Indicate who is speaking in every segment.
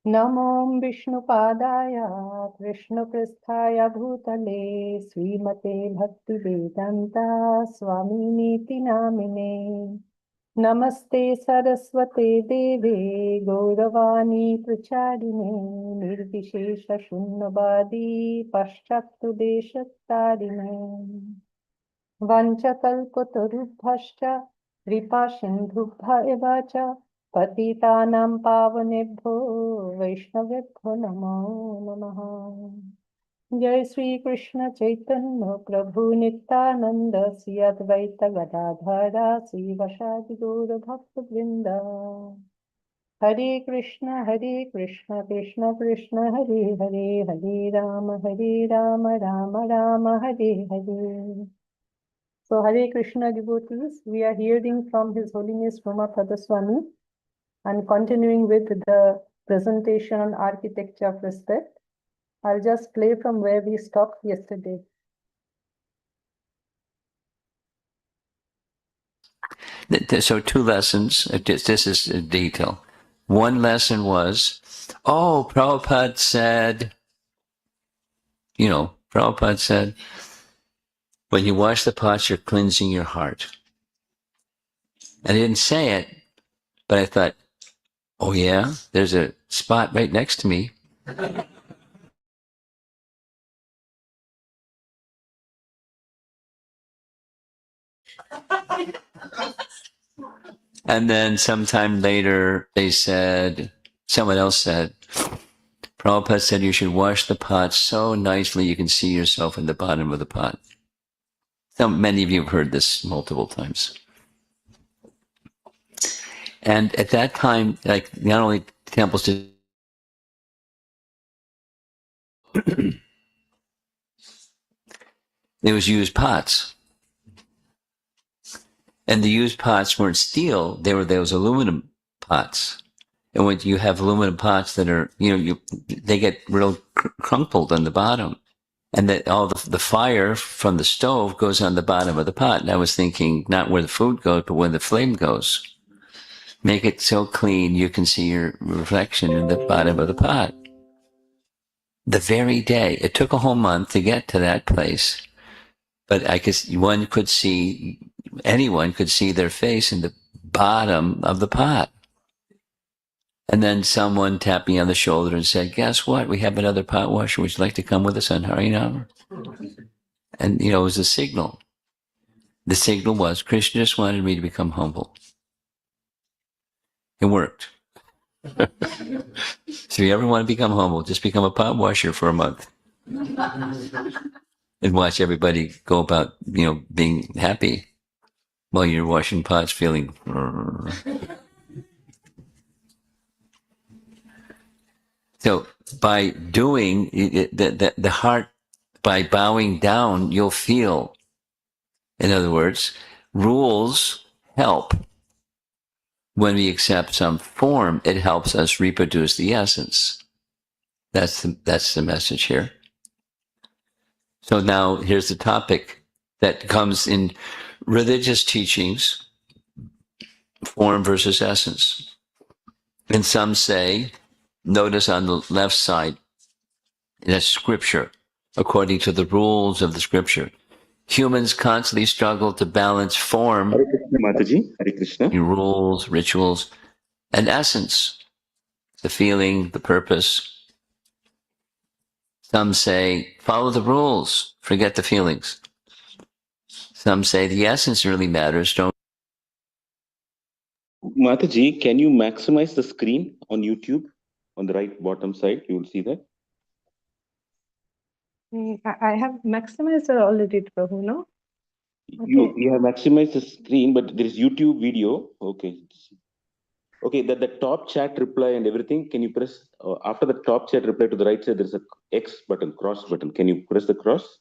Speaker 1: नमो विष्णुपादाय कृष्णपृष्ठाय भूतले श्रीमते भक्तिवेदान्ता स्वामिनीति नामिने नमस्ते सरस्वते देवे गौरवाणी प्रचारिणे निर्विशेषशून्यवादी पाश्चात्यदेशतारिणे वंशकल्पतरुभ्यश्च कृपासिन्धुभ्य एव च पतितानां पावनेभ्यो वैष्णवेभ्यो नमो नमः। जय श्री कृष्ण चैतन्य प्रभु नित्यानंद श्री अद्वैत गदाधर श्रीवासादि गौर भक्तवृंद। हरे कृष्ण कृष्ण कृष्ण हरे हरे, हरे Ram Ram Ram Hare Hare. So Hare Krishna devotees, we are hearing from His Holiness Prabhupada Swami and continuing with the presentation on architecture of respect. I'll just play from where we stopped yesterday.
Speaker 2: So 2 lessons, this is a detail. One lesson was, Prabhupada said, Prabhupada said, when you wash the pots, you're cleansing your heart. And I didn't say it, but I thought, oh yeah, there's a spot right next to me. And then sometime later, someone else said, Prabhupada said you should wash the pot so nicely you can see yourself in the bottom of the pot. So many of you have heard this multiple times. And at that time, like not only temples did, there was used pots. And the used pots weren't steel, they were those aluminum pots. And when you have aluminum pots that are, they get real crumpled on the bottom. And that all the fire from the stove goes on the bottom of the pot. And I was thinking, not where the food goes, but where the flame goes. Make it so clean you can see your reflection in the bottom of the pot. The very day, it took a whole month to get to that place. But I guess anyone could see their face in the bottom of the pot. And then someone tapped me on the shoulder and said, guess what? We have another pot washer. Would you like to come with us on Harinam? And, it was a signal. The signal was, Krishna just wanted me to become humble. It worked. So if you ever want to become humble, just become a pot washer for a month. And watch everybody go about, being happy while you're washing pots feeling... So by doing the heart, by bowing down, you'll feel. In other words, rules help. When we accept some form, it helps us reproduce the essence. That's the message here. So now here's the topic that comes in religious teachings, form versus essence. And some say, notice on the left side, that's scripture, according to the rules of the scripture. Humans constantly struggle to balance form,
Speaker 3: Hare Krishna, Mataji. Hare Krishna.
Speaker 2: rules, rituals, and essence, the feeling, the purpose. Some say, follow the rules, forget the feelings. Some say the essence really matters, don't.
Speaker 3: Mataji, can you maximize the screen on YouTube on the right bottom side? You will see that.
Speaker 1: I have maximized it already, Prabhu, no?
Speaker 3: Okay. You have maximized the screen, but there is YouTube video. Okay. Okay, the top chat reply and everything, can you press, after the top chat reply to the right side, there's a X button, cross button. Can you press the cross?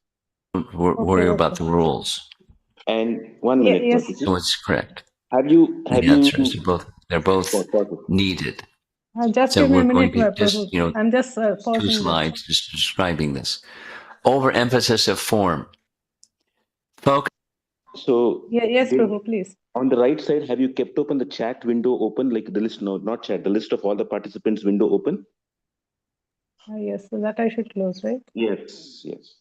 Speaker 2: Worry about the rules.
Speaker 3: And 1 minute.
Speaker 1: Yes.
Speaker 3: Mataji.
Speaker 2: So it's correct.
Speaker 3: Have you
Speaker 2: They're both needed.
Speaker 1: Just
Speaker 2: So
Speaker 1: give me a
Speaker 2: we're going
Speaker 1: minute,
Speaker 2: to just,
Speaker 1: Prabhu. I'm just
Speaker 2: 2
Speaker 1: pausing
Speaker 2: slides just describing this. Overemphasis of form. Focus.
Speaker 3: So
Speaker 1: Yes,
Speaker 3: they,
Speaker 1: Prabhu, please.
Speaker 3: on the right side, have you kept open the chat window open, like the list? No, not chat. The list of all the participants window open.
Speaker 1: Yes, so that I should close, right?
Speaker 3: Yes, yes.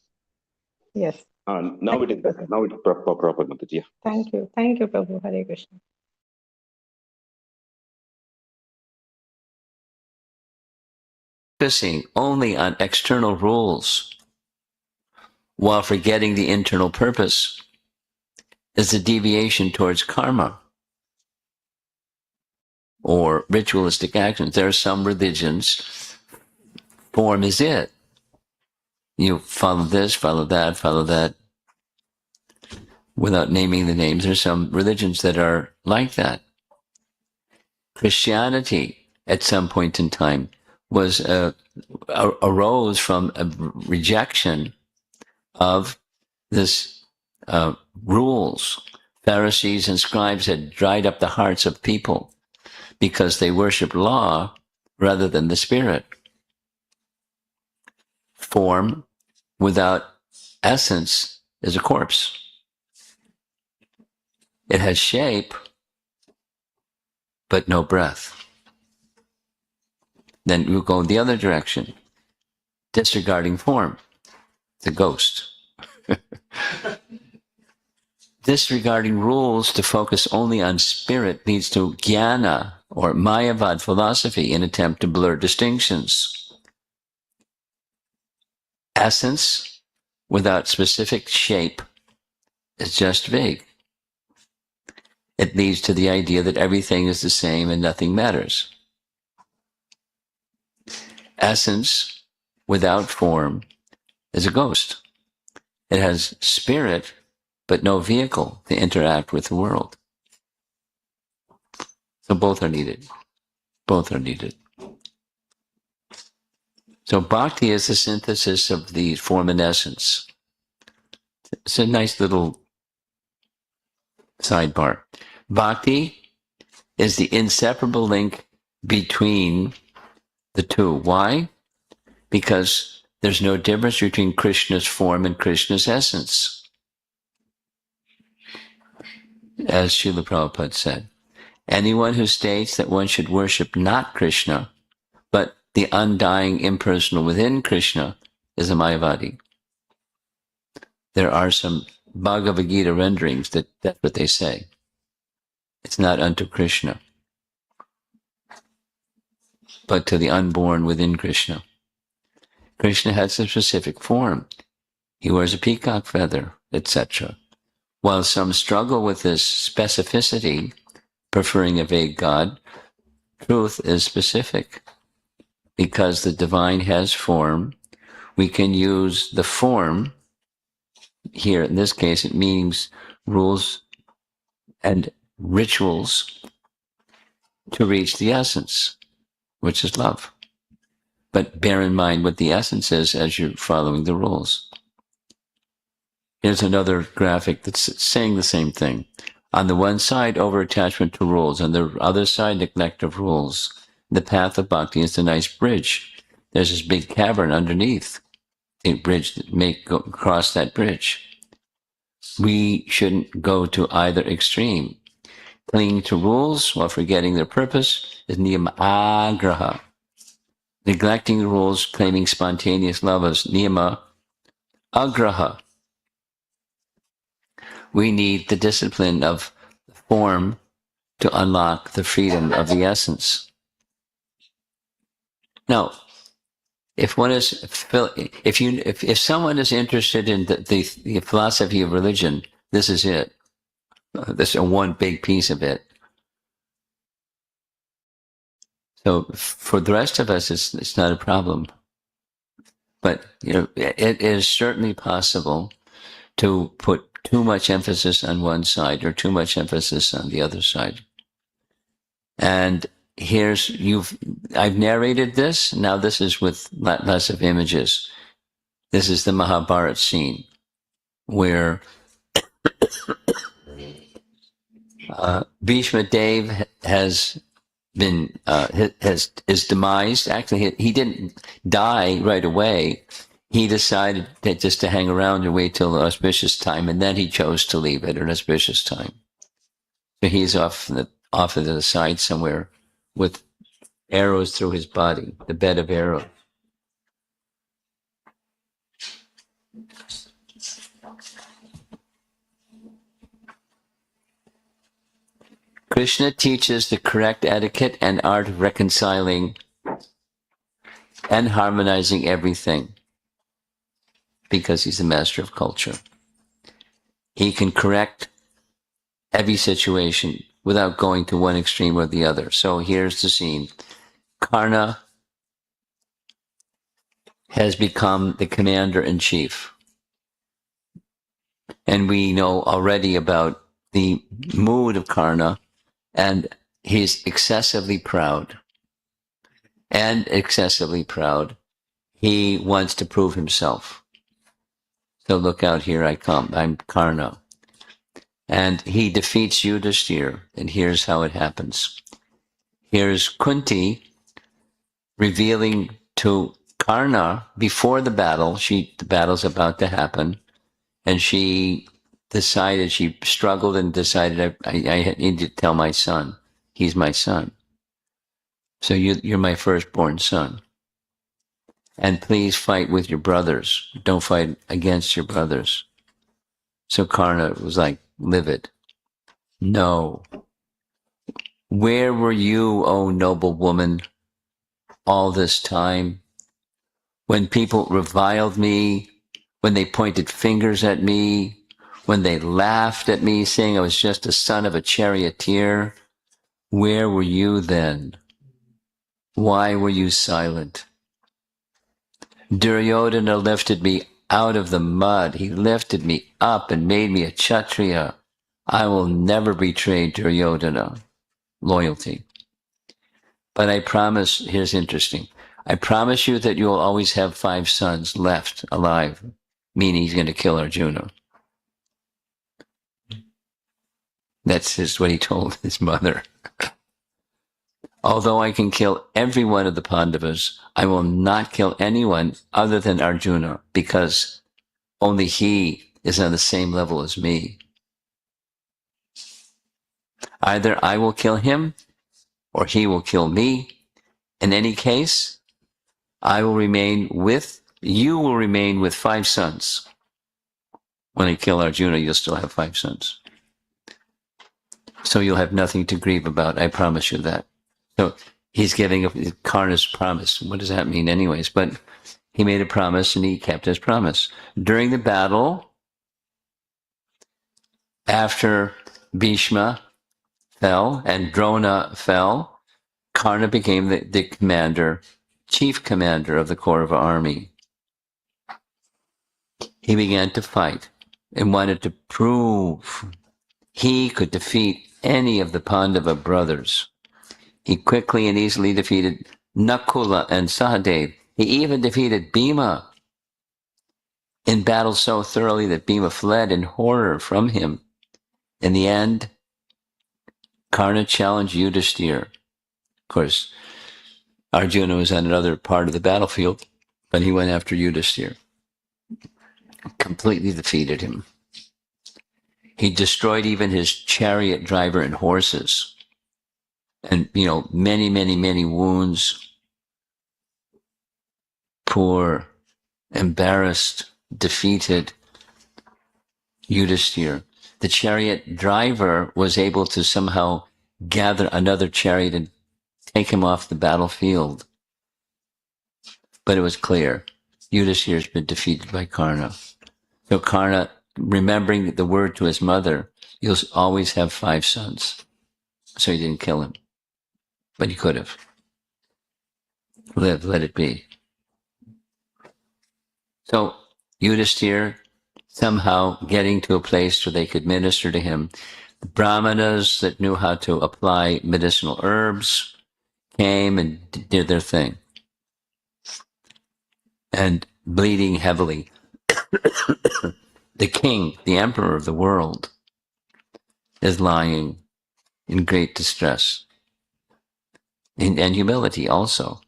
Speaker 1: Yes.
Speaker 3: Now
Speaker 1: Thank
Speaker 3: it
Speaker 1: you,
Speaker 3: is better.
Speaker 1: Prabhu.
Speaker 3: Now it's proper, Mataji. Yeah.
Speaker 1: Thank you. Thank you, Prabhu. Hare Krishna.
Speaker 2: Focusing only on external rules while forgetting the internal purpose is a deviation towards karma or ritualistic actions. There are some religions, form is it. You follow this, follow that, without naming the names. There's some religions that are like that. Christianity, at some point in time, was arose from a rejection of this rules. Pharisees and scribes had dried up the hearts of people because they worshiped law rather than the spirit. Form without essence is a corpse. It has shape, but no breath. Then you go in the other direction, disregarding form, the ghost. Disregarding rules to focus only on spirit leads to jnana or mayavad philosophy, an attempt to blur distinctions. Essence without specific shape is just vague. It leads to the idea that everything is the same and nothing matters. Essence without form is a ghost. It has spirit, but no vehicle to interact with the world. So both are needed. Both are needed. So bhakti is the synthesis of the form and essence. It's a nice little sidebar. Bhakti is the inseparable link between the two. Why? Because there's no difference between Krishna's form and Krishna's essence. As Srila Prabhupada said, anyone who states that one should worship not Krishna, but the undying impersonal within Krishna is a Mayavadi. There are some Bhagavad Gita renderings that's what they say. It's not unto Krishna, but to the unborn within Krishna. Krishna has a specific form. He wears a peacock feather, etc. While some struggle with this specificity, preferring a vague God, truth is specific. Because the divine has form, we can use the form. Here, in this case, it means rules and rituals to reach the essence, which is love. But bear in mind what the essence is as you're following the rules. Here's another graphic that's saying the same thing. On the one side, over-attachment to rules. On the other side, neglect of rules. The path of bhakti is a nice bridge. There's this big cavern underneath. A bridge that may cross that bridge. We shouldn't go to either extreme. Clinging to rules while forgetting their purpose is niyama agraha. Neglecting the rules, claiming spontaneous love is niyama agraha. We need the discipline of form to unlock the freedom of the essence. Now, if someone is interested in the philosophy of religion, this is it. This is one big piece of it. So for the rest of us, it's not a problem. But it is certainly possible to put too much emphasis on one side or too much emphasis on the other side. And I've narrated this. Now this is with less of images. This is the Mahabharata scene where Bhishma Dev has his demise. Actually, he didn't die right away. he decided that just to hang around and wait till the auspicious time, and then he chose to leave at an auspicious time. So he's off to the side somewhere with arrows through his body, the bed of arrows. Krishna teaches the correct etiquette and art of reconciling and harmonizing everything because he's the master of culture. He can correct every situation without going to one extreme or the other. So here's the scene. Karna has become the commander-in-chief. And we know already about the mood of Karna, and he's excessively proud. And excessively proud. He wants to prove himself. So look out, here I come. I'm Karna. And he defeats Yudhishthira, and here's how it happens. Here's Kunti revealing to Karna before the battle, the battle's about to happen, and she struggled and decided, I need to tell my son. He's my son. So you're my firstborn son. And please fight with your brothers. Don't fight against your brothers. So Karna was like livid. No. Where were you, O noble woman, all this time? When people reviled me, when they pointed fingers at me, when they laughed at me, saying I was just a son of a charioteer, where were you then? Why were you silent? Duryodhana lifted me out of the mud. He lifted me up and made me a Kshatriya. I will never betray Duryodhana. Loyalty. But I promise, here's interesting, I promise you that you will always have 5 sons left alive, meaning he's going to kill Arjuna. That's what he told his mother. Although I can kill every one of the Pandavas, I will not kill anyone other than Arjuna, because only he is on the same level as me. Either I will kill him, or he will kill me. In any case, you will remain with 5 sons. When I kill Arjuna, you'll still have 5 sons. So you'll have nothing to grieve about. I promise you that. So he's giving Karna's promise. What does that mean anyways? But he made a promise and he kept his promise. During the battle, after Bhishma fell and Drona fell, Karna became the commander, chief commander of the Kaurava army. He began to fight and wanted to prove he could defeat any of the Pandava brothers. He quickly and easily defeated Nakula and Sahadev. He even defeated Bhima in battle so thoroughly that Bhima fled in horror from him. In the end, Karna challenged Yudhishthira. Of course, Arjuna was on another part of the battlefield, but he went after Yudhishthira. Completely defeated him. He destroyed even his chariot driver and horses. And, many, many, many wounds. Poor, embarrassed, defeated Yudhishthira. The chariot driver was able to somehow gather another chariot and take him off the battlefield. But it was clear, Yudhishthira's been defeated by Karna. So Karna, remembering the word to his mother, you'll always have 5 sons. So he didn't kill him. But he could have. Let it be. So Yudhishthira, somehow getting to a place where they could minister to him. The Brahmanas that knew how to apply medicinal herbs came and did their thing. And bleeding heavily, the king, the emperor of the world, is lying in great distress and humility also.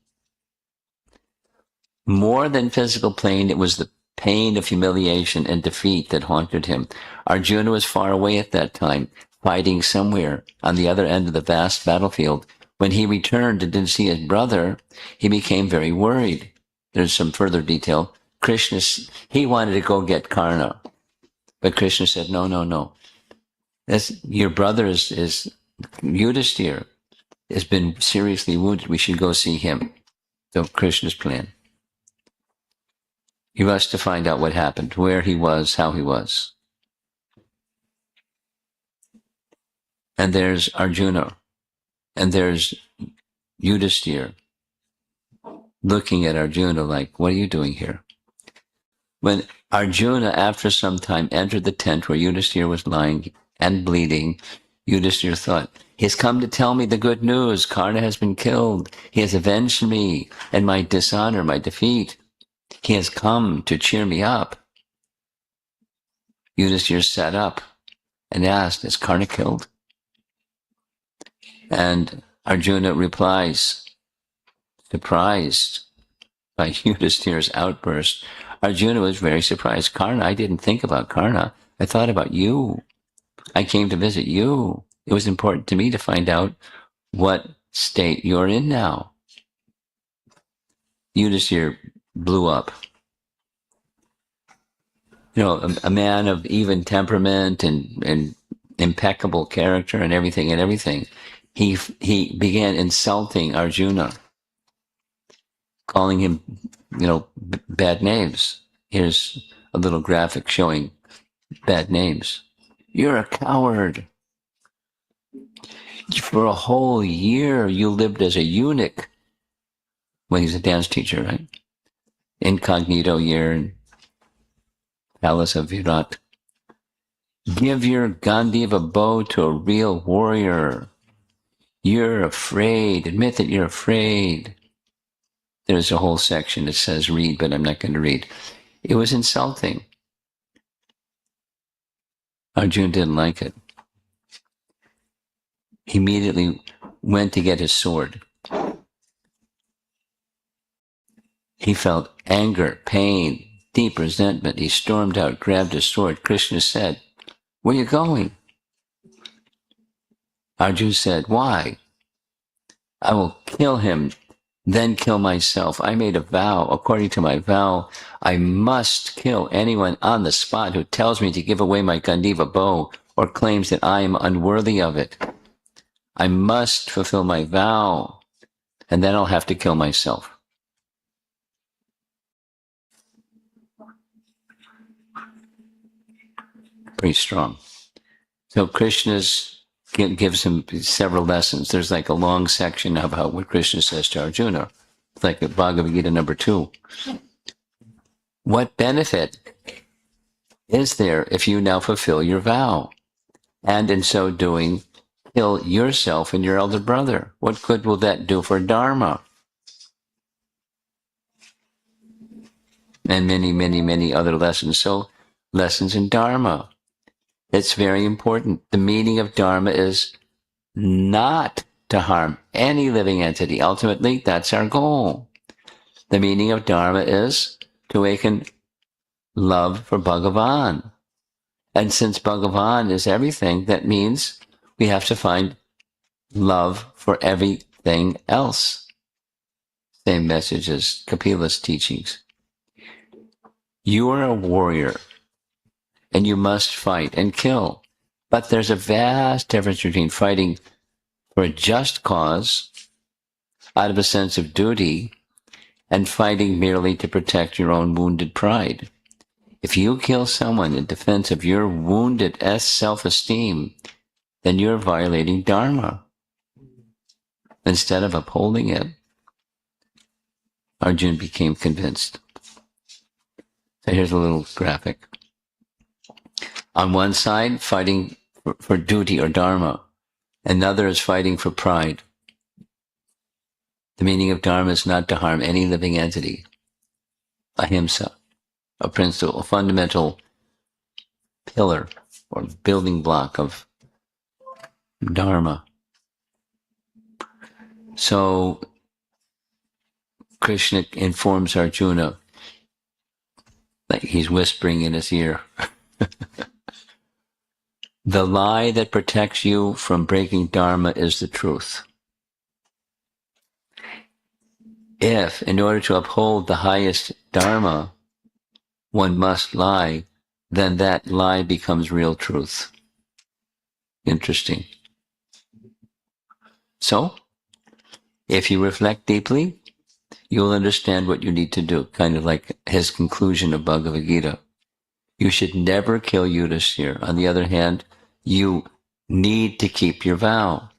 Speaker 2: More than physical pain, it was the pain of humiliation and defeat that haunted him. Arjuna was far away at that time, fighting somewhere on the other end of the vast battlefield. When he returned and didn't see his brother, he became very worried. There's some further detail. Krishna, he wanted to go get Karna, but Krishna said, no, no, no. Your brother is Yudhishthira has been seriously wounded. We should go see him. So Krishna's plan. He rushed to find out what happened, where he was, how he was. And there's Arjuna, and there's Yudhishthira looking at Arjuna like, what are you doing here? When Arjuna, after some time, entered the tent where Yudhishthira was lying and bleeding, Yudhishthira thought, he has come to tell me the good news. Karna has been killed. He has avenged me and my dishonor, my defeat. He has come to cheer me up. Yudhishthira sat up and asked, is Karna killed? And Arjuna replies, surprised by Yudhishthira's outburst. Arjuna was very surprised. Karna, I didn't think about Karna. I thought about you. I came to visit you. It was important to me to find out what state you're in now. Yudhishthira blew up. You know, a man of even temperament and impeccable character and everything. He began insulting Arjuna, calling him, bad names. Here's a little graphic showing bad names. You're a coward. For a whole year, you lived as a eunuch. Well, he's a dance teacher, right? Incognito year in palace of Virat. Give your Gandiva bow to a real warrior. You're afraid. Admit that you're afraid. There's a whole section that says read, but I'm not going to read. It was insulting. Arjuna didn't like it. He immediately went to get his sword. He felt anger, pain, deep resentment. He stormed out, grabbed his sword. Krishna said, where are you going? Arjuna said, why? I will kill him, then kill myself. I made a vow. According to my vow, I must kill anyone on the spot who tells me to give away my Gandiva bow or claims that I am unworthy of it. I must fulfill my vow, and then I'll have to kill myself. Pretty strong. So Krishna gives him several lessons. There's like a long section about what Krishna says to Arjuna. It's like Bhagavad Gita number 2. What benefit is there if you now fulfill your vow? And in so doing, kill yourself and your elder brother. What good will that do for Dharma? And many, many, many other lessons. So, lessons in Dharma. It's very important. The meaning of Dharma is not to harm any living entity. Ultimately, that's our goal. The meaning of Dharma is to awaken love for Bhagavan. And since Bhagavan is everything, that means we have to find love for everything else. Same message as Kapila's teachings. You are a warrior, and you must fight and kill. But there's a vast difference between fighting for a just cause, out of a sense of duty, and fighting merely to protect your own wounded pride. If you kill someone in defense of your wounded self-esteem, then you're violating Dharma. Instead of upholding it, Arjuna became convinced. So here's a little graphic. On one side, fighting for duty or Dharma. Another is fighting for pride. The meaning of Dharma is not to harm any living entity. Ahimsa, a principle, a fundamental pillar or building block of Dharma. So Krishna informs Arjuna, like he's whispering in his ear, the lie that protects you from breaking dharma is the truth. If, in order to uphold the highest dharma, one must lie, then that lie becomes real truth. Interesting. So, if you reflect deeply, you'll understand what you need to do, kind of like his conclusion of Bhagavad Gita. You should never kill Yudhishthira. On the other hand, you need to keep your vow.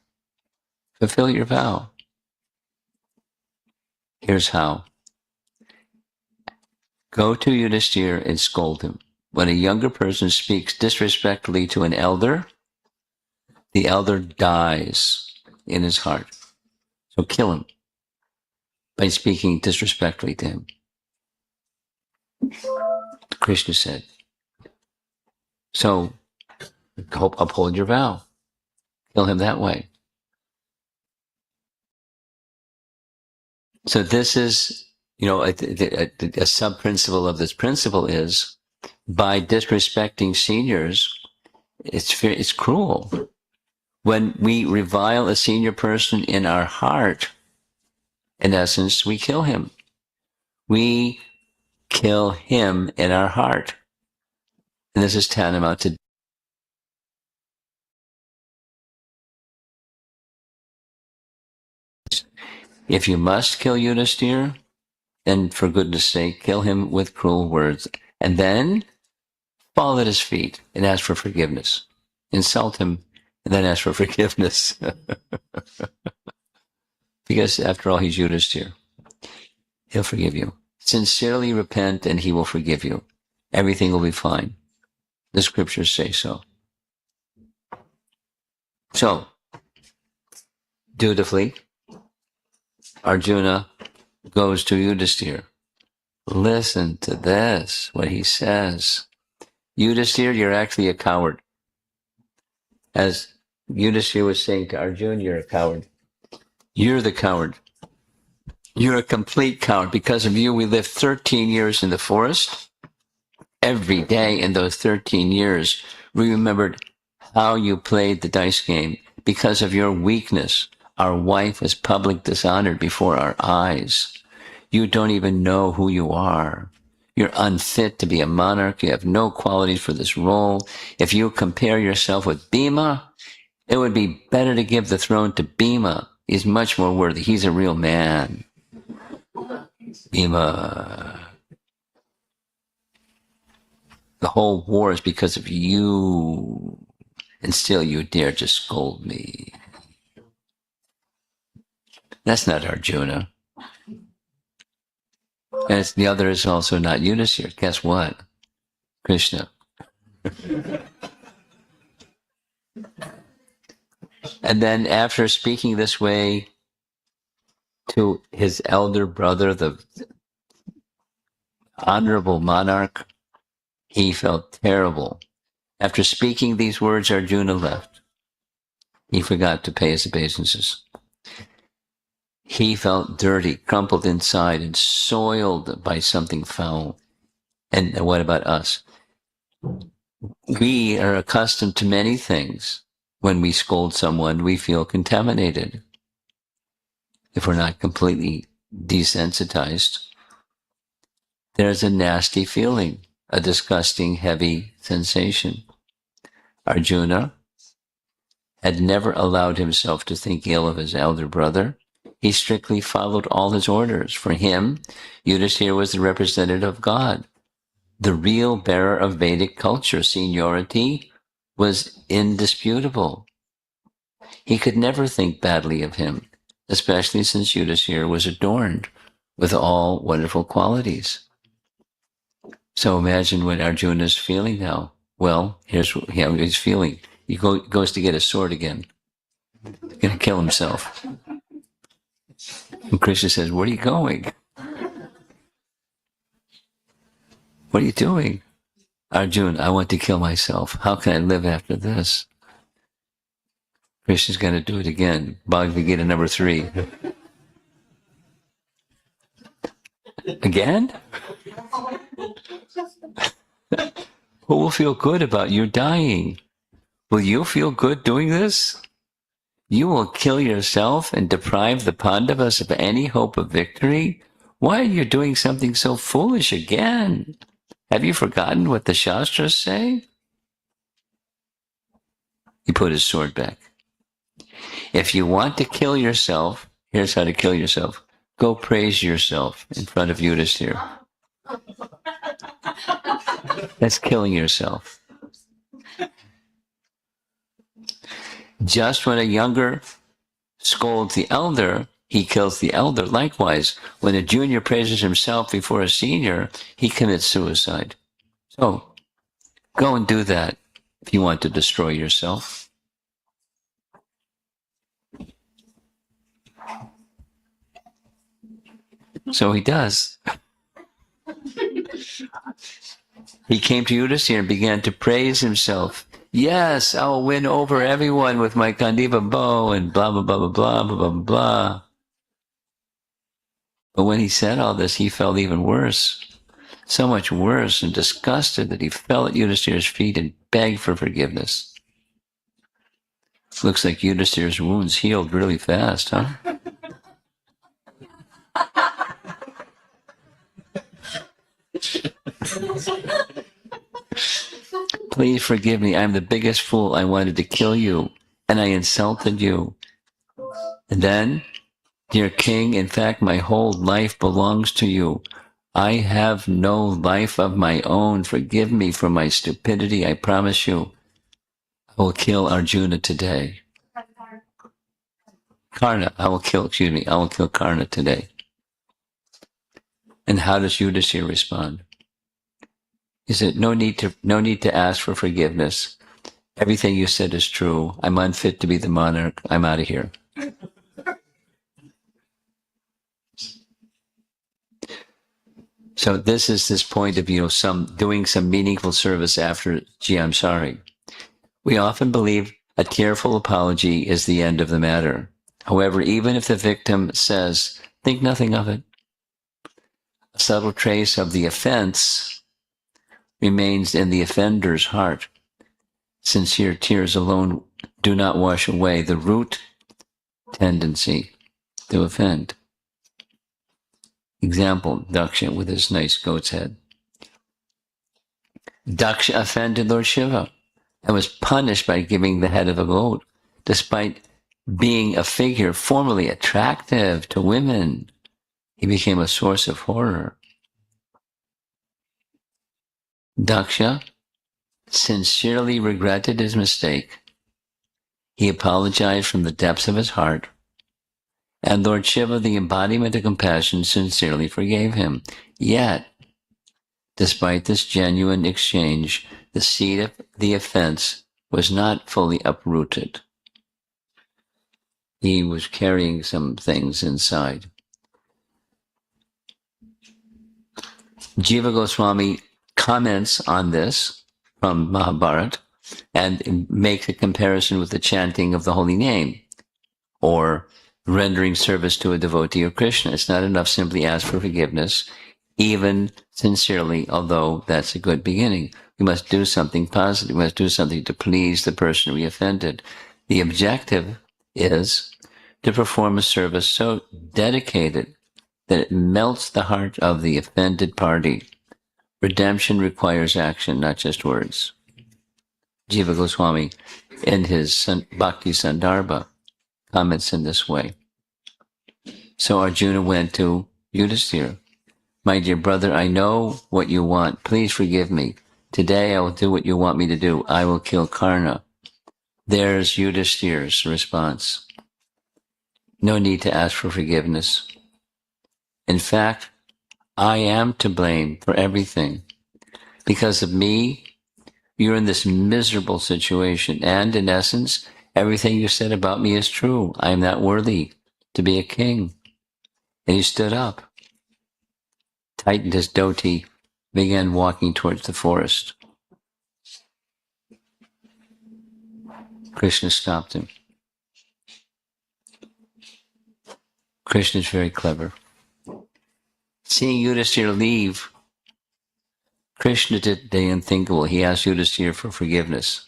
Speaker 2: Fulfill your vow. Here's how. Go to Yudhishthira and scold him. When a younger person speaks disrespectfully to an elder, the elder dies in his heart. So kill him by speaking disrespectfully to him. Krishna said. So uphold your vow. Kill him that way. So this is, a sub-principle of this principle is, by disrespecting seniors, it's cruel. When we revile a senior person in our heart, in essence, we kill him. We kill him in our heart. And this is tantamount to if you must kill Yudhishthira, then for goodness sake, kill him with cruel words. And then fall at his feet and ask for forgiveness. Insult him and then ask for forgiveness. Because after all, he's Yudhishthira. He'll forgive you. Sincerely repent and he will forgive you. Everything will be fine. The scriptures say so. So, dutifully, Arjuna goes to Yudhishthira. Listen to this, what he says. Yudhishthira, you're actually a coward. As Yudhishthira was saying to Arjuna, you're a coward. You're the coward. You're a complete coward. Because of you, we lived 13 years in the forest. Every day in those 13 years, we remembered how you played the dice game. Because of your weakness, our wife was public dishonored before our eyes. You don't even know who you are. You're unfit to be a monarch. You have no qualities for this role. If you compare yourself with Bhima, it would be better to give the throne to Bhima. He's much more worthy. He's a real man. Bhima. The whole war is because of you. And still you dare to scold me. That's not Arjuna. And the other is also not Yudhishthira. Guess what? Krishna. And then after speaking this way to his elder brother, the honorable monarch, he felt terrible. After speaking these words, Arjuna left. He forgot to pay his obeisances. He felt dirty, crumpled inside, and soiled by something foul. And what about us? We are accustomed to many things. When we scold someone, we feel contaminated. If we're not completely desensitized, there's a nasty feeling, a disgusting, heavy sensation. Arjuna had never allowed himself to think ill of his elder brother. He strictly followed all his orders. For him, Yudhishthira was the representative of God, the real bearer of Vedic culture. Seniority was indisputable. He could never think badly of him, especially since Yudhishthira was adorned with all wonderful qualities. So imagine what Arjuna is feeling now. Well, here's how he's feeling. He goes to get a sword again. He's going to kill himself. And Krishna says, where are you going? What are you doing? Arjuna, I want to kill myself. How can I live after this? Krishna's going to do it again. Bhagavad Gita number 3. Again? Who will feel good about you dying? Will you feel good doing this? You will kill yourself and deprive the Pandavas of any hope of victory? Why are you doing something so foolish again? Have you forgotten what the Shastras say? He put his sword back. If you want to kill yourself, here's how to kill yourself. Go praise yourself in front of Yudhishthira. That's killing yourself. Just when a younger scolds the elder, he kills the elder. Likewise, when a junior praises himself before a senior, he commits suicide. So, go and do that if you want to destroy yourself. So he does. He came to Yudhishthira and began to praise himself. Yes, I'll win over everyone with my Kandiva bow and blah, blah, blah, blah, blah, blah, blah, blah. But when he said all this, he felt even worse. So much worse and disgusted that he fell at Yudhishthira's feet and begged for forgiveness. Looks like Yudhishthira's wounds healed really fast, huh? Please forgive me. I'm the biggest fool. I wanted to kill you, and I insulted you. And then, dear king, in fact, my whole life belongs to you. I have no life of my own. Forgive me for my stupidity. I promise you, I will kill Arjuna today. I will kill Karna today. And how does Yudhishthira respond? He said, no need to ask for forgiveness. Everything you said is true. I'm unfit to be the monarch. I'm out of here. So this is this point of, doing some meaningful service after, gee, I'm sorry. We often believe a tearful apology is the end of the matter. However, even if the victim says, think nothing of it, a subtle trace of the offense remains in the offender's heart. Sincere tears alone do not wash away the root tendency to offend. Example, Daksha with his nice goat's head. Daksha offended Lord Shiva and was punished by giving the head of a goat, despite being a figure formerly attractive to women. He became a source of horror. Daksha sincerely regretted his mistake. He apologized from the depths of his heart, and Lord Shiva, the embodiment of compassion, sincerely forgave him. Yet, despite this genuine exchange, the seed of the offense was not fully uprooted. He was carrying some things inside. Jiva Goswami comments on this from Mahabharata and makes a comparison with the chanting of the holy name or rendering service to a devotee of Krishna. It's not enough simply ask for forgiveness, even sincerely, although that's a good beginning. We must do something positive. We must do something to please the person we offended. The objective is to perform a service so dedicated that it melts the heart of the offended party. Redemption requires action, not just words. Jiva Goswami, in his Bhakti Sandarbha, comments in this way. So Arjuna went to Yudhishthira. My dear brother, I know what you want. Please forgive me. Today I will do what you want me to do. I will kill Karna. There's Yudhishthira's response. No need to ask for forgiveness. In fact, I am to blame for everything. Because of me, you're in this miserable situation. And in essence, everything you said about me is true. I am not worthy to be a king. And he stood up, tightened his dhoti, began walking towards the forest. Krishna stopped him. Krishna is very clever. Seeing Yudhisthira leave, Krishna did the unthinkable. He asked Yudhisthira for forgiveness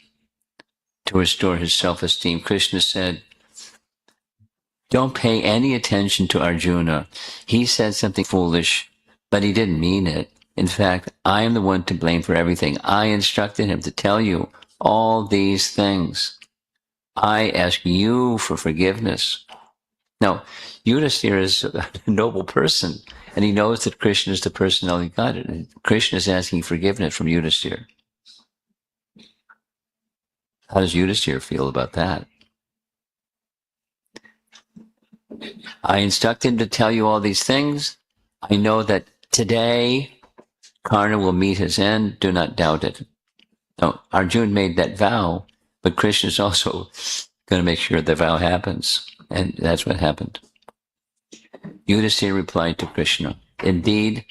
Speaker 2: to restore his self-esteem. Krishna said, don't pay any attention to Arjuna. He said something foolish, but he didn't mean it. In fact, I am the one to blame for everything. I instructed him to tell you all these things. I ask you for forgiveness. Now, Yudhisthira is a noble person, and he knows that Krishna is the personality of God. And Krishna is asking forgiveness from Yudhisthira. How does Yudhisthira feel about that? I instruct him to tell you all these things. I know that today Karna will meet his end. Do not doubt it. Now, Arjuna made that vow, but Krishna is also going to make sure the vow happens. And that's what happened. Yudhisthira replied to Krishna, indeed,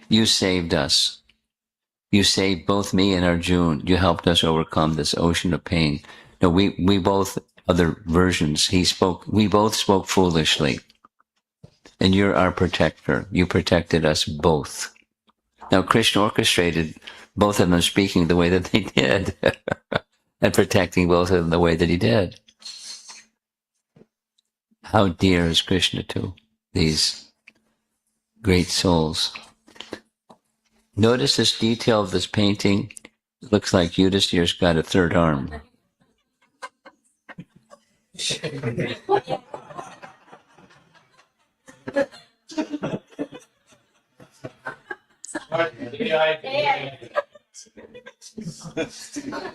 Speaker 2: you saved us. You saved both me and Arjuna. You helped us overcome this ocean of pain. No, we both, other versions, we both spoke foolishly. And you're our protector. You protected us both. Now, Krishna orchestrated both of them speaking the way that they did and protecting both of them the way that he did. How dear is Krishna to these great souls. Notice this detail of this painting. It looks like Yudhisthira's got a third arm.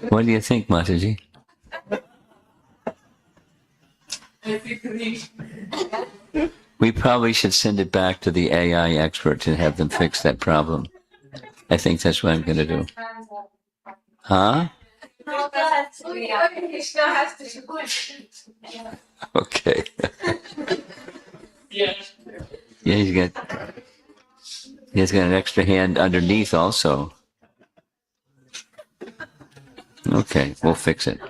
Speaker 2: What do you think, Mataji? We probably should send it back to the AI experts and have them fix that problem. I think that's what I'm going to do. Huh? Okay. Yeah, he's got an extra hand underneath also. Okay, we'll fix it.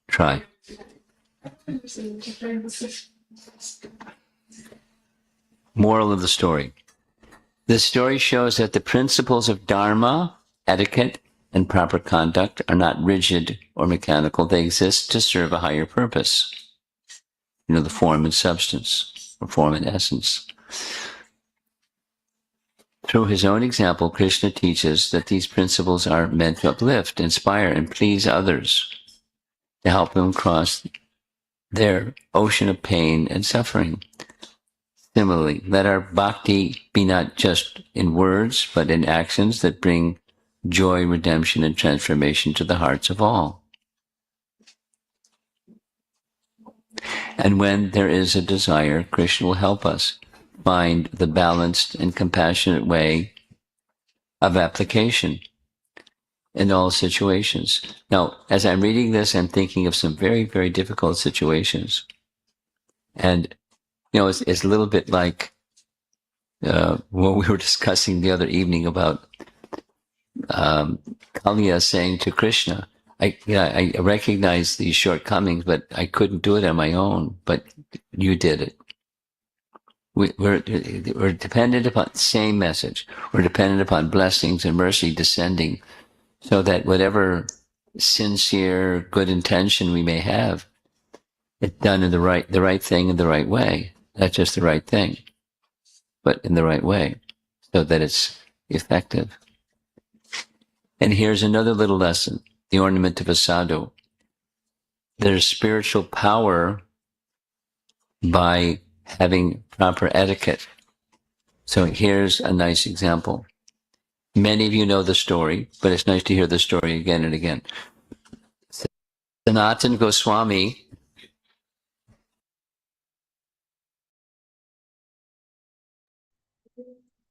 Speaker 2: Try. Moral of the story. This story shows that the principles of Dharma, etiquette, and proper conduct are not rigid or mechanical. They exist to serve a higher purpose. The form and substance, or form and essence. Through his own example, Krishna teaches that these principles are meant to uplift, inspire, and please others, to help them cross their ocean of pain and suffering. Similarly, let our bhakti be not just in words, but in actions that bring joy, redemption, and transformation to the hearts of all. And when there is a desire, Krishna will help us find the balanced and compassionate way of application in all situations. Now, as I'm reading this, I'm thinking of some very, very difficult situations. And, it's a little bit like what we were discussing the other evening about Kaliya saying to Krishna, I recognize these shortcomings, but I couldn't do it on my own, but you did it. We're dependent upon the same message. We're dependent upon blessings and mercy descending so that whatever sincere good intention we may have, it's done in the right thing in the right way. Not just the right thing, but in the right way so that it's effective. And here's another little lesson, the ornament of a sadhu. There's spiritual power by having proper etiquette. So here's a nice example. Many of you know the story, but it's nice to hear the story again and again. Sanatana Goswami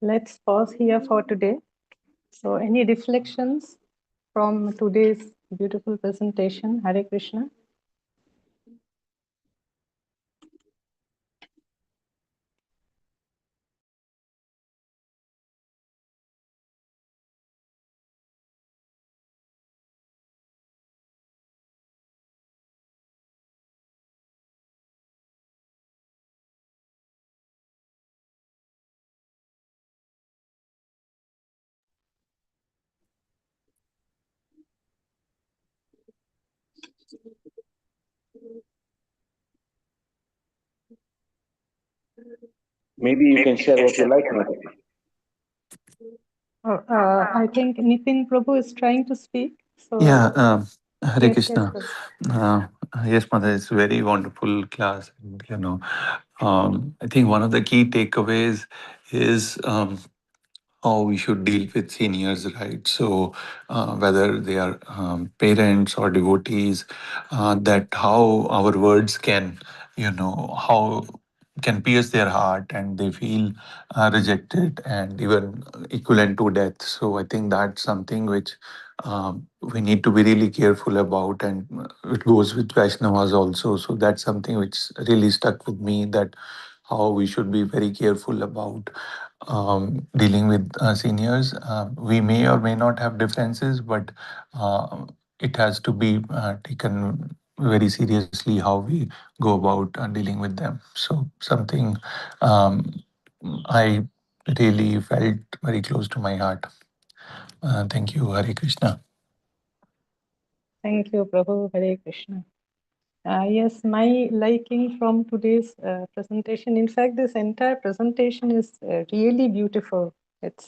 Speaker 1: Let's pause here for today. So any reflections from today's beautiful presentation? Hare Krishna.
Speaker 3: Maybe you can share what you like, Mataji.
Speaker 1: I think Nitin Prabhu is trying to speak. So
Speaker 4: Yeah, Hare
Speaker 1: yes, yes,
Speaker 4: Krishna.
Speaker 1: Prabhu.
Speaker 4: Uh, yes, Mother, it's a very wonderful class. And, I think one of the key takeaways is how we should deal with seniors, right? So, whether they are parents or devotees, that how our words can, how can pierce their heart and they feel rejected and even equivalent to death. So, I think that's something which we need to be really careful about, and it goes with Vaishnavas also. So, that's something which really stuck with me, that how we should be very careful about dealing with seniors. We may or may not have differences, but it has to be taken very seriously how we go about dealing with them. So, something I really felt very close to my heart. Thank you, Hare Krishna.
Speaker 1: Thank you, Prabhu. Hare Krishna. Yes, my liking from today's presentation. In fact, this entire presentation is really beautiful.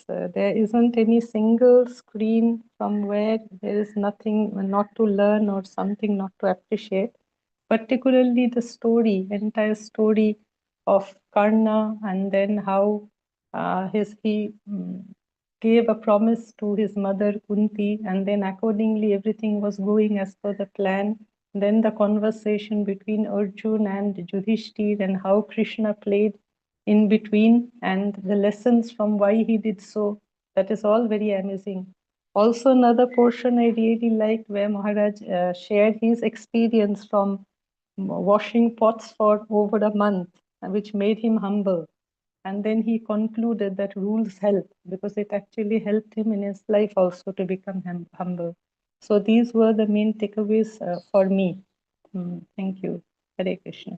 Speaker 1: There isn't any single screen from where there is nothing not to learn or something not to appreciate. Particularly the story, entire story of Karna, and then how he gave a promise to his mother Kunti, and then accordingly everything was going as per the plan. Then the conversation between Arjun and Yudhishthir, and how Krishna played in between, and the lessons from why he did so. That is all very amazing. Also, another portion I really liked where Maharaj shared his experience from washing pots for over a month, which made him humble. And then he concluded that rules help, because it actually helped him in his life also to become humble. So these were the main takeaways for me. Thank you. Hare Krishna.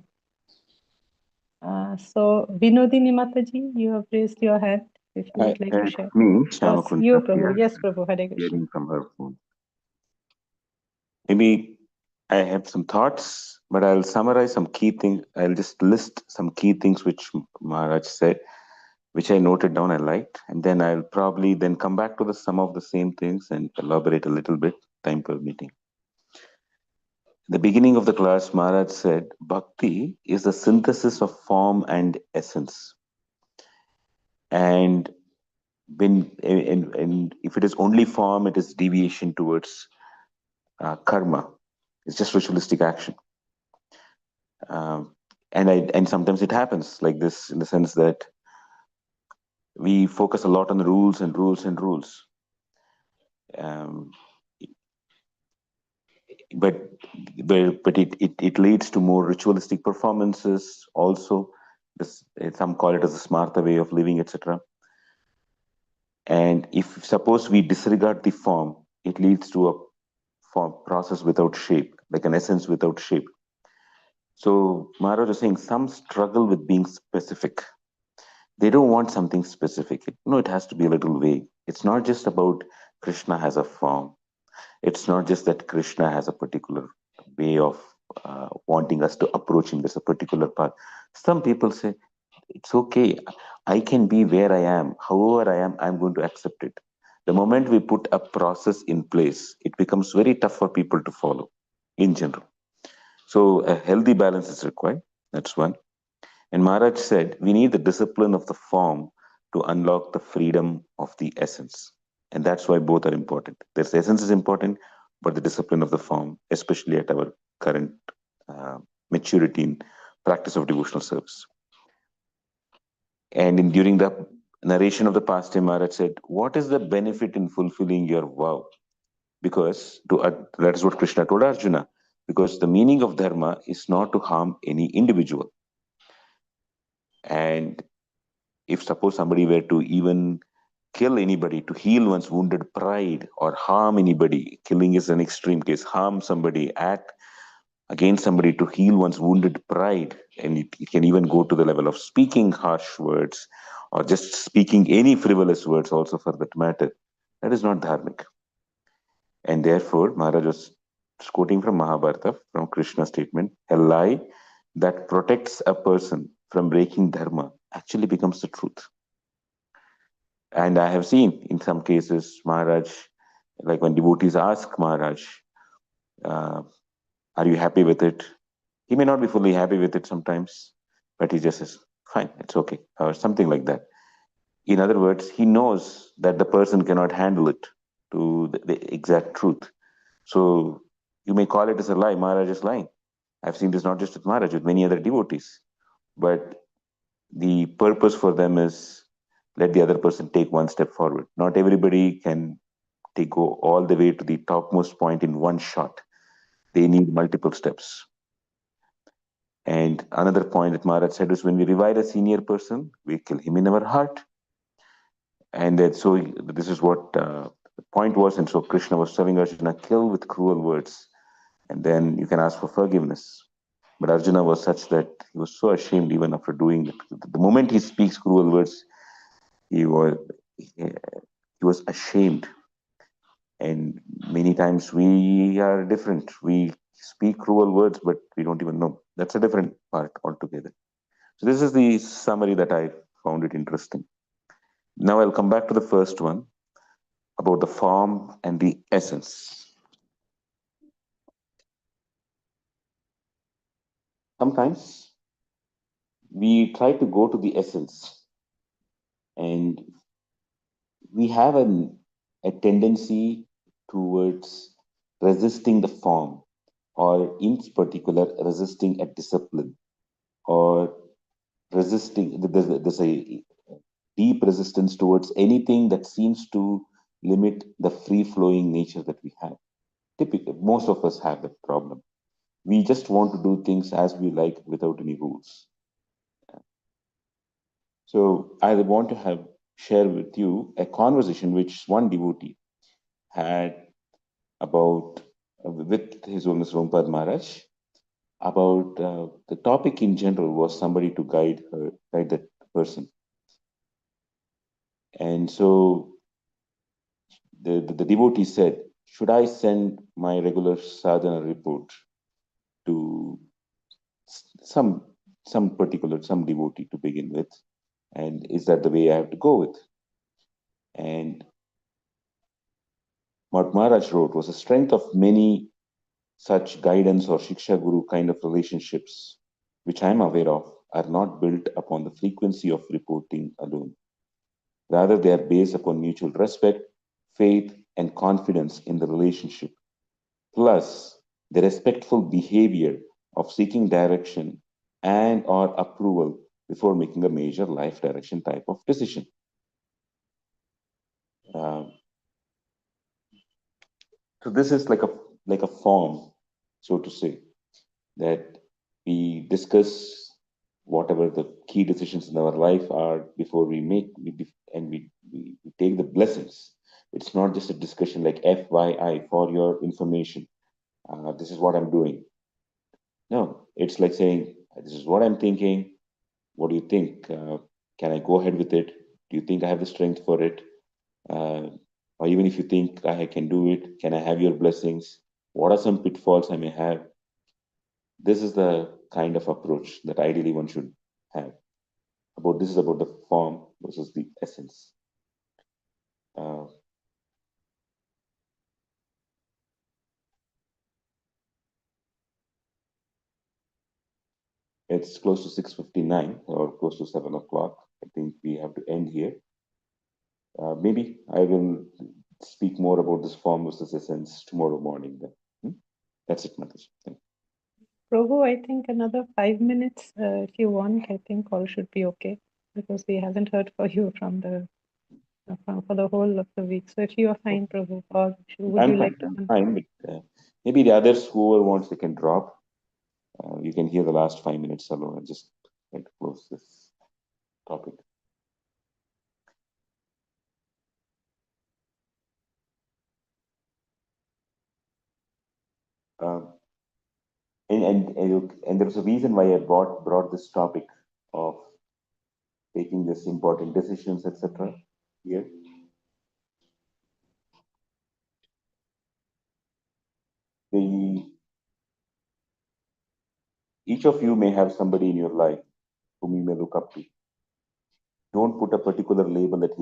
Speaker 1: So Vinodini Mataji, you have raised your hand if you would like to share.
Speaker 3: It's me,
Speaker 1: Yes, you,
Speaker 3: Shamakunta.
Speaker 1: Prabhu.
Speaker 3: Yeah,
Speaker 1: Yes, Prabhu. Hare Krishna.
Speaker 3: hearing from her phone. Maybe I have some thoughts, but I'll summarize some key things. I'll just list some key things which Maharaj said, which I noted down I liked, and then I'll probably then come back to the some of the same things and elaborate a little bit, time permitting. The beginning of the class, Maharaj said, Bhakti is the synthesis of form and essence. And and if it is only form, it is deviation towards karma. It's just ritualistic action. And sometimes it happens like this, in the sense that we focus a lot on the rules and rules and rules. Um, but it leads to more ritualistic performances also. Some call it as a smarta way of living, etc. And if suppose we disregard the form, it leads to a form process without shape, like an essence without shape. So Maharaj was saying some struggle with being specific. They don't want something specific. It has to be a little vague. It's not just about Krishna has a form. It's not just that Krishna has a particular way of wanting us to approach him. There's a particular path. Some people say, it's okay. I can be where I am. However I am, I'm going to accept it. The moment we put a process in place, it becomes very tough for people to follow in general. So a healthy balance is required. That's one. And Maharaj said, we need the discipline of the form to unlock the freedom of the essence. And that's why both are important. The essence is important, but the discipline of the form, especially at our current maturity in practice of devotional service. And during the narration of the pastime, Maharaj said, what is the benefit in fulfilling your vow? Because that is what Krishna told Arjuna. Because the meaning of dharma is not to harm any individual. And if suppose somebody were to even kill anybody, to heal one's wounded pride, or harm anybody, killing is an extreme case, harm somebody, act against somebody to heal one's wounded pride, and it can even go to the level of speaking harsh words, or just speaking any frivolous words also for that matter, that is not dharmic. And therefore, Maharaj was It's quoting from Mahabharata, from Krishna's statement, a lie that protects a person from breaking dharma actually becomes the truth. And I have seen in some cases, Maharaj, like when devotees ask Maharaj, uh, are you happy with it? He may not be fully happy with it sometimes, but he just says, fine, it's okay, or something like that. In other words, he knows that the person cannot handle it to the exact truth. So you may call it as a lie, Maharaj is lying. I've seen this not just with Maharaj, with many other devotees. But the purpose for them is let the other person take one step forward. Not everybody can go all the way to the topmost point in one shot. They need multiple steps. And another point that Maharaj said is when we revile a senior person, we kill him in our heart. And that, so this is what the point was. And so Krishna was telling Arjuna, kill with cruel words, and then you can ask for forgiveness. But Arjuna was such that he was so ashamed even after doing it. The moment he speaks cruel words, he was he was ashamed. And many times we are different. We speak cruel words, but we don't even know. That's a different part altogether. So this is the summary that I found it interesting. Now I'll come back to the first one about the form and the essence. Sometimes we try to go to the essence, and we have a tendency towards resisting the form, or in particular resisting a discipline, or resisting, there's a deep resistance towards anything that seems to limit the free flowing nature that we have. Typically most of us have that problem. We just want to do things as we like without any rules. So I want to share with you a conversation which one devotee had about with His Holiness Rompad Maharaj about the topic in general was somebody to guide that person. And so the devotee said, should I send my regular sadhana report to some some devotee to begin with? And is that the way I have to go with? And what Maharaj wrote was the strength of many such guidance or Shiksha Guru kind of relationships, which I am aware of, are not built upon the frequency of reporting alone. Rather, they are based upon mutual respect, faith, and confidence in the relationship, plus the respectful behavior of seeking direction and or approval before making a major life direction type of decision. Uh, so this is like a form, so to say, that we discuss whatever the key decisions in our life are before we take the blessings. It's not just a discussion like FYI, for your information. This is what I'm doing. No, it's like saying, this is what I'm thinking. What do you think? Can I go ahead with it? Do you think I have the strength for it? Or even if you think I can do it, can I have your blessings? What are some pitfalls I may have? This is the kind of approach that ideally one should have. This is about the form versus the essence. Uh, it's close to 6:59 or close to 7 o'clock. I think we have to end here. Maybe I will speak more about this form versus essence tomorrow morning. Then. That's it, Mataji. Thank you.
Speaker 1: Prabhu, I think another 5 minutes, if you want, I think all should be okay because we haven't heard for you from for the whole of the week. So if you are fine, Prabhu, or would you like to
Speaker 3: I'm
Speaker 1: continue?
Speaker 3: fine, but maybe the others, whoever wants, they can drop. You can hear the last 5 minutes alone and just like to close this topic. Um, and there was a reason why I brought this topic of taking this important decisions, etc. Here, the each of you may have somebody in your life whom you may look up to. Don't put a particular label that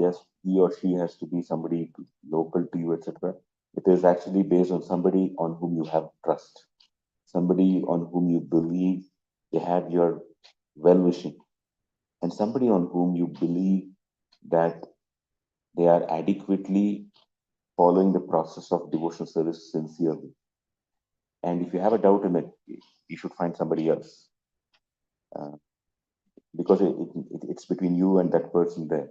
Speaker 3: he or she has to be somebody local to you, etc. It is actually based on somebody on whom you have trust, somebody on whom you believe they have your well wishing, and somebody on whom you believe that they are adequately following the process of devotional service sincerely. And if you have a doubt in it, you should find somebody else, uh, because it's between you and that person there.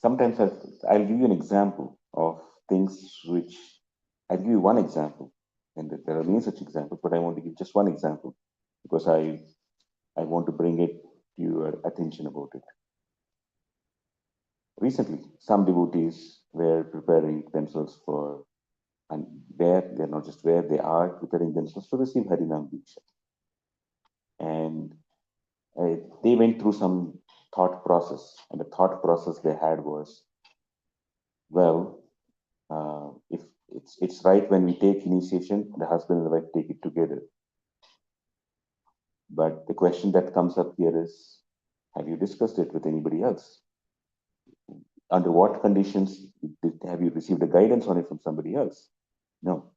Speaker 3: Sometimes I'll give you an example of things which I'll give you one example, and there are many such examples, but I want to give just one example because I want to bring it to your attention about it. Recently, some devotees were preparing themselves for, and where they're not just where they are preparing themselves to receive Harinam Diksha. And they went through some thought process, and the thought process they had was, well, if it's right when we take initiation, the husband and the wife take it together. But the question that comes up here is, have you discussed it with anybody else? Under what conditions have you received a guidance on it from somebody else? No,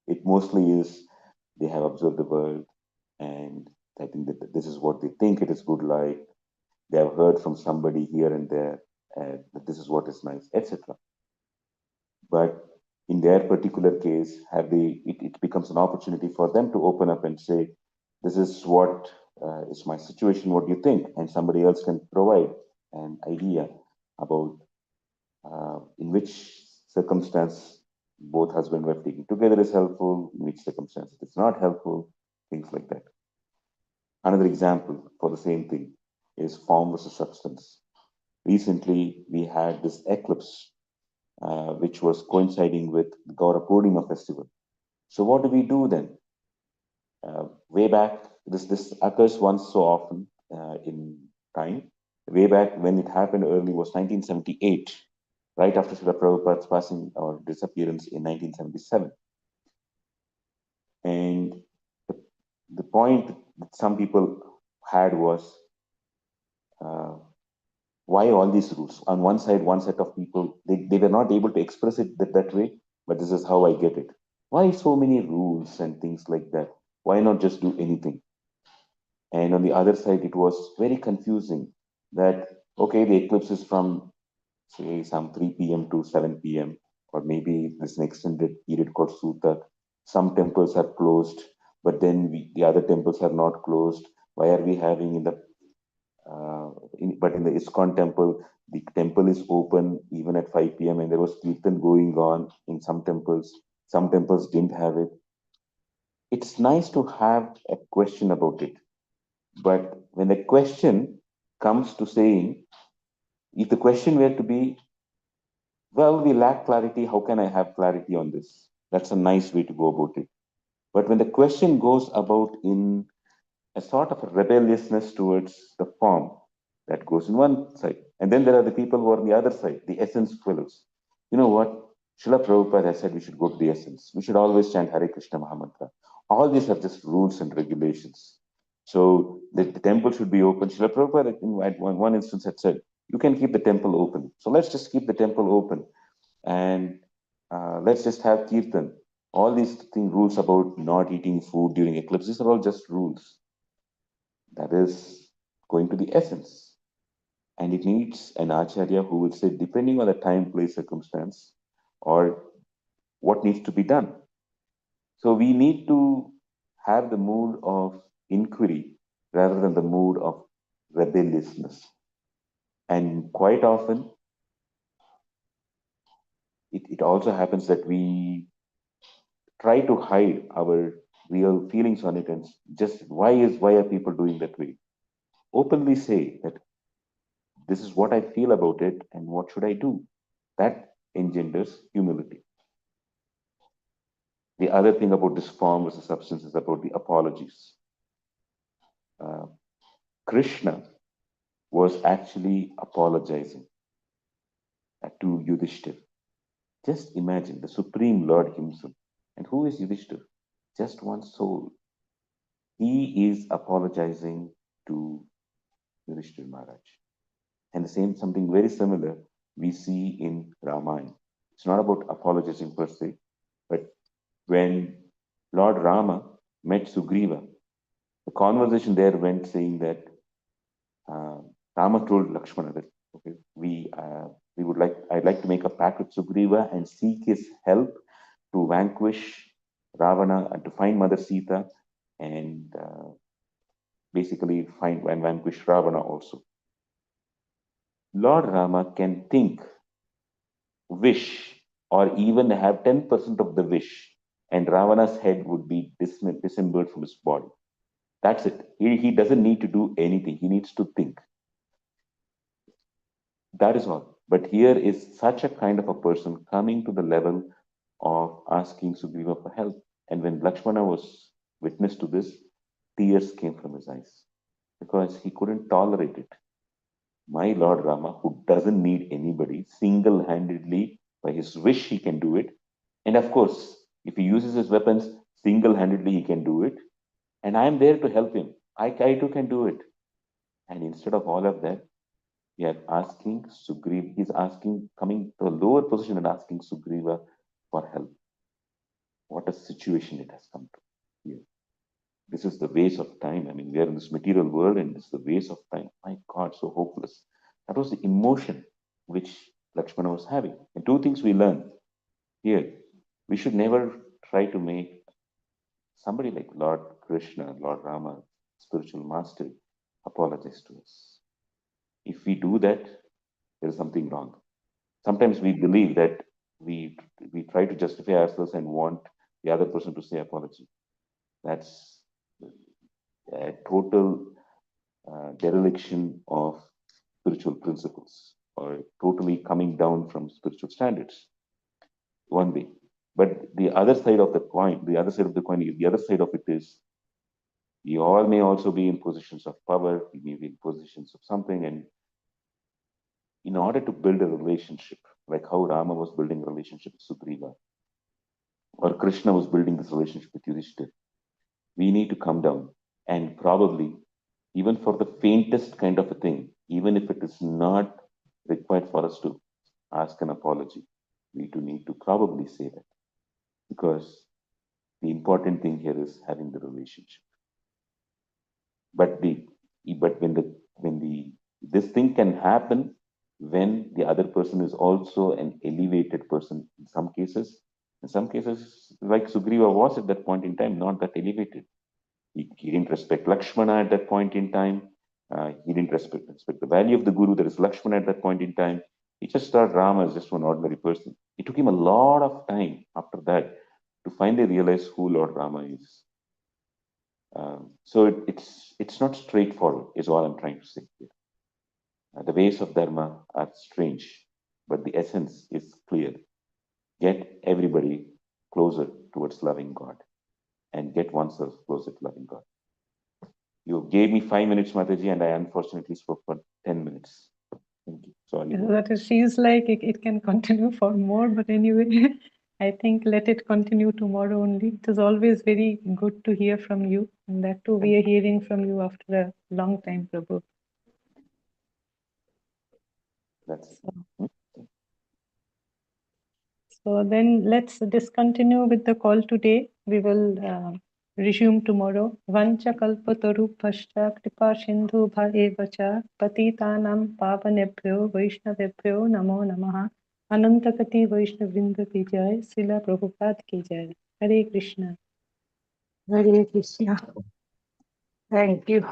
Speaker 3: it mostly is they have observed the world, and I think that this is what they think it is good like. They have heard from somebody here and there that this is what is nice, etc. But in their particular case, it becomes an opportunity for them to open up and say, this is what is my situation, what do you think? And somebody else can provide an idea about in which circumstance both husband and wife taking together is helpful, in which circumstance it is not helpful, things like that. Another example for the same thing is form versus substance. Recently, we had this eclipse, which was coinciding with the Gaura Purnima festival. So what do we do then? Way back, this occurs once so often in time. Way back when it happened early was 1978, right after Srila Prabhupada's passing or disappearance in 1977. And the, the point that some people had was, uh, why all these rules? On one side, one set of people, they were not able to express it that way, but this is how I get it. Why so many rules and things like that? Why not just do anything? And on the other side, it was very confusing that, okay, the eclipse is from, say, some 3 p.m. to 7 p.m., or maybe there's an extended period called Sutak. Some temples are closed, but then the other temples are not closed. Why are we having but in the ISKCON temple, the temple is open even at 5 p.m. and there was kirtan going on in some temples. Some temples didn't have it. It's nice to have a question about it. But when the question comes to saying, if the question were to be, well, we lack clarity, how can I have clarity on this? That's a nice way to go about it. But when the question goes about in a sort of a rebelliousness towards the form, that goes in one side. And then there are the people who are on the other side, the essence fellows. You know what? Srila Prabhupada has said we should go to the essence. We should always chant Hare Krishna Mahamantra. All these are just rules and regulations. So the temple should be open. Srila Prabhupada, in one instance, had said, you can keep the temple open. So let's just keep the temple open. And let's just have kirtan. All these rules about not eating food during eclipses are all just rules. That is going to the essence. And it needs an acharya who will say, depending on the time, place, circumstance, or what needs to be done. So we need to have the mood of inquiry rather than the mood of rebelliousness. And quite often, it also happens that we try to hide our real feelings on it and just why are people doing that way? Openly say that this is what I feel about it and what should I do? That engenders humility. The other thing about this form versus substance is about the apologies. Uh, Krishna was actually apologizing to Yudhishthir. Just imagine the Supreme Lord himself. And who is Yudhishthir? Just one soul. he is apologizing to Yudhishthira Maharaj. And the same, something very similar we see in Ramayana. It's not about apologizing per se, but when Lord Rama met Sugriva, the conversation there went saying that Rama told Lakshmana that, okay, we would like, I'd like to make a pact with Sugriva and seek his help to vanquish Ravana and to find Mother Sita and basically find and vanquish Ravana also. Lord Rama can think, wish, or even have 10% of the wish, and Ravana's head would be dismembered from his body. That's it. He doesn't need to do anything. He needs to think. That is all. But here is such a kind of a person coming to the level of asking Sugriva for help. And when Lakshmana was witness to this, tears came from his eyes because he couldn't tolerate it. My Lord Rama, who doesn't need anybody, single handedly, by his wish, he can do it. And of course, if he uses his weapons, single handedly, he can do it. And I am there to help him. I too can do it. And instead of all of that, we are asking Sugriva, he's asking, coming to a lower position and asking Sugriva for help. What a situation it has come to here. This is the waste of time. I mean, we are in this material world and this is the waste of time. My God, so hopeless. That was the emotion which Lakshmana was having. And two things we learn here. We should never try to make somebody like Lord Krishna, Lord Rama, spiritual master, apologize to us. If we do that, there is something wrong. Sometimes we believe that we try to justify ourselves and want the other person to say apology. That's a total dereliction of spiritual principles or totally coming down from spiritual standards. One way. But the other side of the coin, the other side of it is we all may also be in positions of power, we may be in positions of something, and in order to build a relationship, like how Rama was building a relationship with Sugriva, or Krishna was building this relationship with Yudhishthira, we need to come down and probably, even for the faintest kind of a thing, even if it is not required for us to ask an apology, we do need to probably say that. Because the important thing here is having the relationship. But when this thing can happen when the other person is also an elevated person in some cases. In some cases, like Sugriva was at that point in time, not that elevated. He didn't respect Lakshmana at that point in time. He didn't respect the value of the Guru. There is Lakshmana at that point in time. He just thought Rama as just one ordinary person. It took him a lot of time after that to finally realize who Lord Rama is. So it's not straightforward, is all I'm trying to say here. The ways of Dharma are strange, but the essence is clear. Get everybody closer towards loving God and get oneself closer to loving God. You gave me 5 minutes, Mataji, and I unfortunately spoke for 10 minutes. Thank you. Sorry.
Speaker 1: That it feels like it can continue for more, but anyway, I think let it continue tomorrow only. It is always very good to hear from you, and that too we are hearing from you after a long time, Prabhu.
Speaker 3: That's
Speaker 1: So then let's discontinue with the call today. We will resume tomorrow. Vancha kalpatarubhascha kripa sindhu bhaevacha patitanam pavanebhyo vaishnavebhyo namo namaha. Anantakati Vaishnavrinda ki jai, Srila Prabhupada ki jai. Hare Krishna.
Speaker 5: Hare Krishna. Thank you.